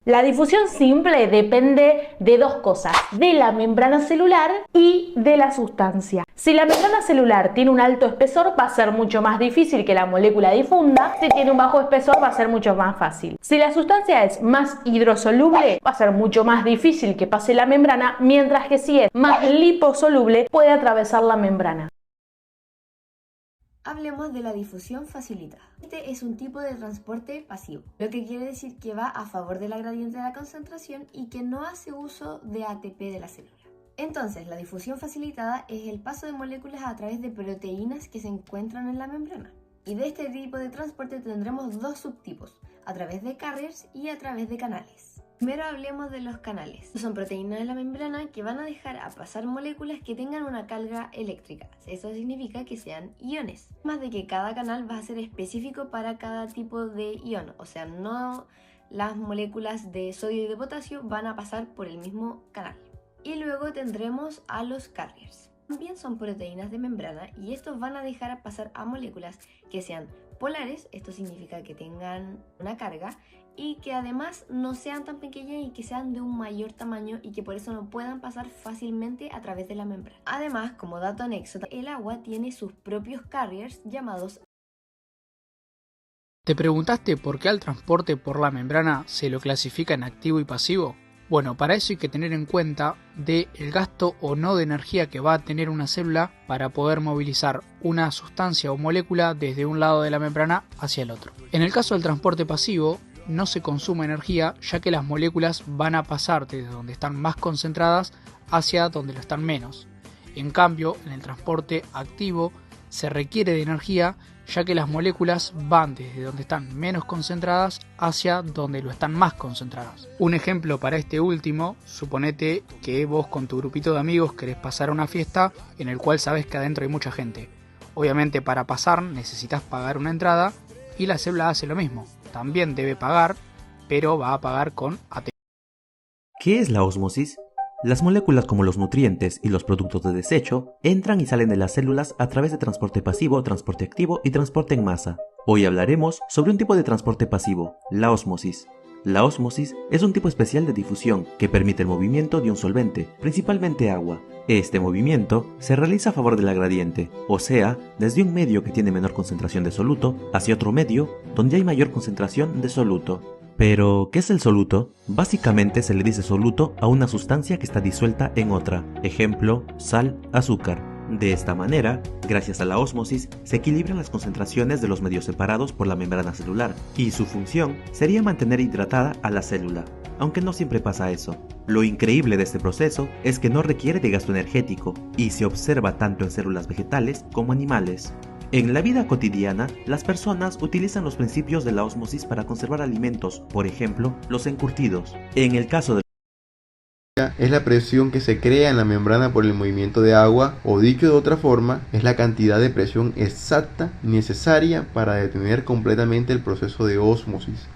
La difusión simple depende de dos cosas, de la membrana celular y de la sustancia. Si la membrana celular tiene un alto espesor, va a ser mucho más difícil que la molécula difunda. Si tiene un bajo espesor, va a ser mucho más fácil. Si la sustancia es más hidrosoluble, va a ser mucho más difícil que pase la membrana, mientras que si es más liposoluble, puede atravesar la membrana. Hablemos de la difusión facilitada. Este es un tipo de transporte pasivo, lo que quiere decir que va a favor de la gradiente de la concentración y que no hace uso de ATP de la célula. Entonces, la difusión facilitada es el paso de moléculas a través de proteínas que se encuentran en la membrana. Y de este tipo de transporte tendremos dos subtipos, a través de carriers y a través de canales. Primero hablemos de los canales. Son proteínas de la membrana que van a dejar a pasar moléculas que tengan una carga eléctrica. Eso significa que sean iones. Más de que cada canal va a ser específico para cada tipo de ion. O sea, no las moléculas de sodio y de potasio van a pasar por el mismo canal. Y luego tendremos a los carriers. También son proteínas de membrana y estos van a dejar pasar a moléculas que sean polares, esto significa que tengan una carga, y que además no sean tan pequeñas y que sean de un mayor tamaño y que por eso no puedan pasar fácilmente a través de la membrana. Además, como dato anexo, el agua tiene sus propios carriers llamados. ¿Te preguntaste por qué al transporte por la membrana se lo clasifica en activo y pasivo? Bueno, para eso hay que tener en cuenta el gasto o no de energía que va a tener una célula para poder movilizar una sustancia o molécula desde un lado de la membrana hacia el otro. En el caso del transporte pasivo, no se consume energía, ya que las moléculas van a pasar desde donde están más concentradas hacia donde lo están menos. En cambio, en el transporte activo se requiere de energía, ya que las moléculas van desde donde están menos concentradas hacia donde lo están más concentradas. Un ejemplo para este último, suponete que vos con tu grupito de amigos querés pasar a una fiesta en el cual sabes que adentro hay mucha gente. Obviamente para pasar necesitas pagar una entrada y la célula hace lo mismo. También debe pagar, pero va a pagar con ATP. ¿Qué es la ósmosis? Las moléculas como los nutrientes y los productos de desecho entran y salen de las células a través de transporte pasivo, transporte activo y transporte en masa. Hoy hablaremos sobre un tipo de transporte pasivo, la ósmosis. La ósmosis es un tipo especial de difusión que permite el movimiento de un solvente, principalmente agua. Este movimiento se realiza a favor de la gradiente, o sea, desde un medio que tiene menor concentración de soluto hacia otro medio donde hay mayor concentración de soluto. Pero, ¿qué es el soluto? Básicamente se le dice soluto a una sustancia que está disuelta en otra, ejemplo, sal, azúcar. De esta manera, gracias a la ósmosis, se equilibran las concentraciones de los medios separados por la membrana celular, y su función sería mantener hidratada a la célula, aunque no siempre pasa eso. Lo increíble de este proceso es que no requiere de gasto energético, y se observa tanto en células vegetales como animales. En la vida cotidiana, las personas utilizan los principios de la ósmosis para conservar alimentos, por ejemplo, los encurtidos. En el caso de es la presión que se crea en la membrana por el movimiento de agua, o dicho de otra forma, es la cantidad de presión exacta necesaria para detener completamente el proceso de ósmosis.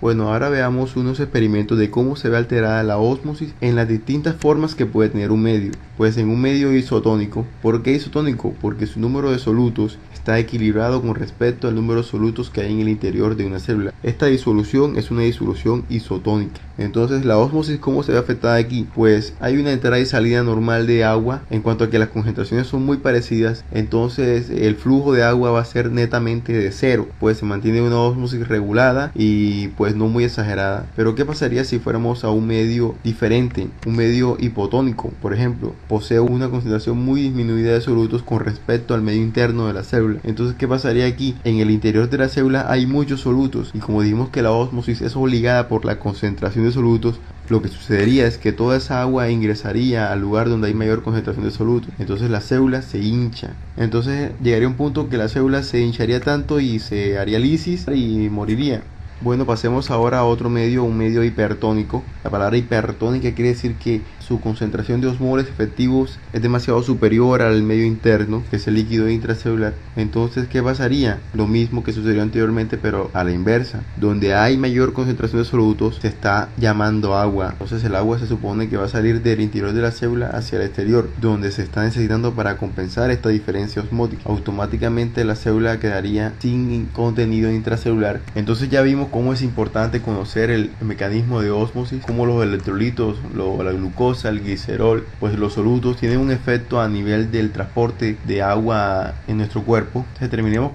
Bueno, ahora veamos unos experimentos de cómo se ve alterada la ósmosis en las distintas formas que puede tener un medio. Pues en un medio isotónico. ¿Por qué isotónico? Porque su número de solutos está equilibrado con respecto al número de solutos que hay en el interior de una célula. Esta disolución es una disolución isotónica. Entonces, la ósmosis, ¿cómo se ve afectada aquí? Pues hay una entrada y salida normal de agua. En cuanto a que las concentraciones son muy parecidas, entonces el flujo de agua va a ser netamente de cero. Pues se mantiene una ósmosis regulada y pues no muy exagerada. Pero ¿qué pasaría si fuéramos a un medio diferente? Un medio hipotónico, por ejemplo, posee una concentración muy disminuida de solutos con respecto al medio interno de la célula. Entonces, ¿qué pasaría aquí? En el interior de la célula hay muchos solutos, y como dijimos que la ósmosis es obligada por la concentración de solutos, lo que sucedería es que toda esa agua ingresaría al lugar donde hay mayor concentración de solutos. Entonces la célula se hincha. Entonces llegaría un punto que la célula se hincharía tanto y se haría lisis y moriría. Bueno, pasemos ahora a otro medio, un medio hipertónico. La palabra hipertónica quiere decir que su concentración de osmoles efectivos es demasiado superior al medio interno, que es el líquido intracelular. Entonces, ¿qué pasaría? Lo mismo que sucedió anteriormente, pero a la inversa. Donde hay mayor concentración de solutos, se está llamando agua. Entonces, el agua se supone que va a salir del interior de la célula hacia el exterior, donde se está necesitando para compensar esta diferencia osmótica. Automáticamente la célula quedaría sin contenido intracelular. Entonces ya vimos veremos cómo es importante conocer el mecanismo de ósmosis, cómo los electrolitos, la glucosa, el glicerol, pues los solutos tienen un efecto a nivel del transporte de agua en nuestro cuerpo. Entonces terminemos.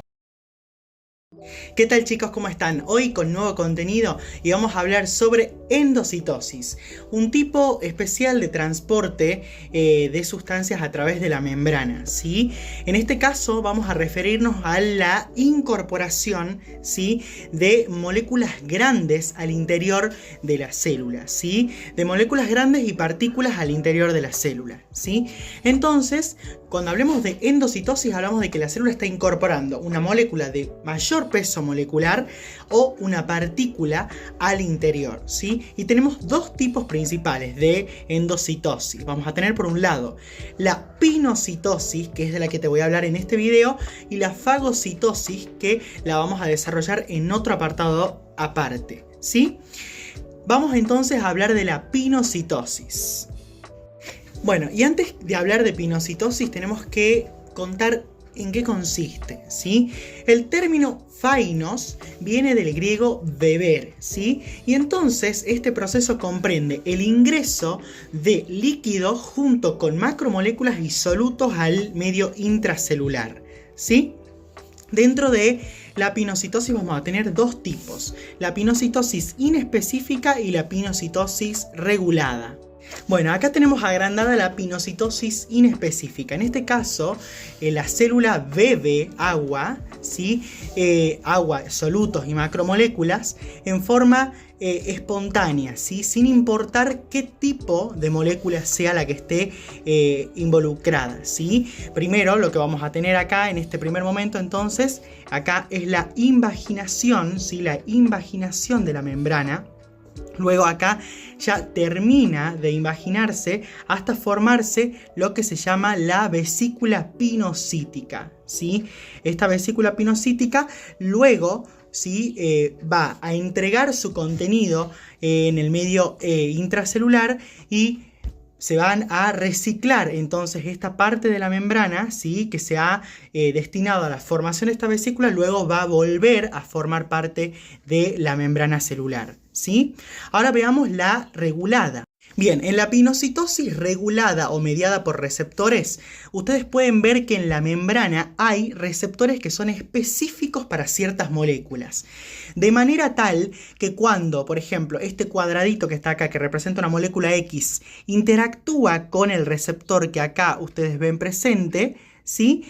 ¿Qué tal, chicos? ¿Cómo están? Hoy con nuevo contenido y vamos a hablar sobre endocitosis, un tipo especial de transporte de sustancias a través de la membrana, ¿sí? En este caso vamos a referirnos a la incorporación, ¿sí?, de moléculas grandes al interior de la célula, ¿sí? De moléculas grandes y partículas al interior de la célula, ¿sí? Entonces, cuando hablemos de endocitosis, hablamos de que la célula está incorporando una molécula de mayor peso molecular o una partícula al interior, ¿sí? Y tenemos dos tipos principales de endocitosis. Vamos a tener por un lado la pinocitosis, que es de la que te voy a hablar en este video, y la fagocitosis, que la vamos a desarrollar en otro apartado aparte, ¿sí? Vamos entonces a hablar de la pinocitosis. Bueno, y antes de hablar de pinocitosis tenemos que contar en qué consiste, ¿sí? El término phaínos viene del griego beber, ¿sí? Y entonces este proceso comprende el ingreso de líquidos junto con macromoléculas y solutos al medio intracelular, ¿sí? Dentro de la pinocitosis vamos a tener dos tipos: la pinocitosis inespecífica y la pinocitosis regulada. Bueno, acá tenemos agrandada la pinocitosis inespecífica. En este caso, la célula bebe agua, ¿sí? Agua, solutos y macromoléculas en forma espontánea, ¿sí? Sin importar qué tipo de molécula sea la que esté involucrada, ¿sí? Primero, lo que vamos a tener acá en este primer momento, entonces, acá es la invaginación, ¿sí? La invaginación de la membrana. Luego acá ya termina de invaginarse hasta formarse lo que se llama la vesícula pinocítica, ¿sí? Esta vesícula pinocítica luego, ¿sí?, va a entregar su contenido en el medio intracelular y se van a reciclar entonces esta parte de la membrana, ¿sí?, que se ha destinado a la formación de esta vesícula, luego va a volver a formar parte de la membrana celular, ¿sí? Ahora veamos la regulada. Bien, en la pinocitosis regulada o mediada por receptores, ustedes pueden ver que en la membrana hay receptores que son específicos para ciertas moléculas. De manera tal que cuando, por ejemplo, este cuadradito que está acá, que representa una molécula X, interactúa con el receptor que acá ustedes ven presente, ¿sí?,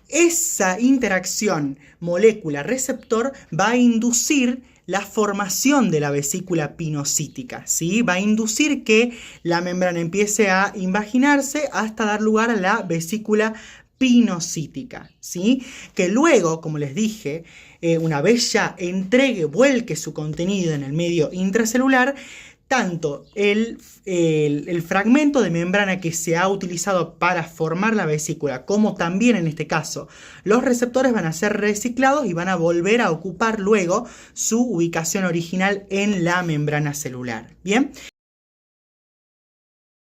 esa interacción molécula-receptor va a inducir la formación de la vesícula pinocítica, ¿sí? Va a inducir que la membrana empiece a invaginarse hasta dar lugar a la vesícula pinocítica, ¿sí? Que luego, como les dije, una vez ya vuelque su contenido en el medio intracelular, tanto el fragmento de membrana que se ha utilizado para formar la vesícula, como también en este caso los receptores, van a ser reciclados y van a volver a ocupar luego su ubicación original en la membrana celular. Bien,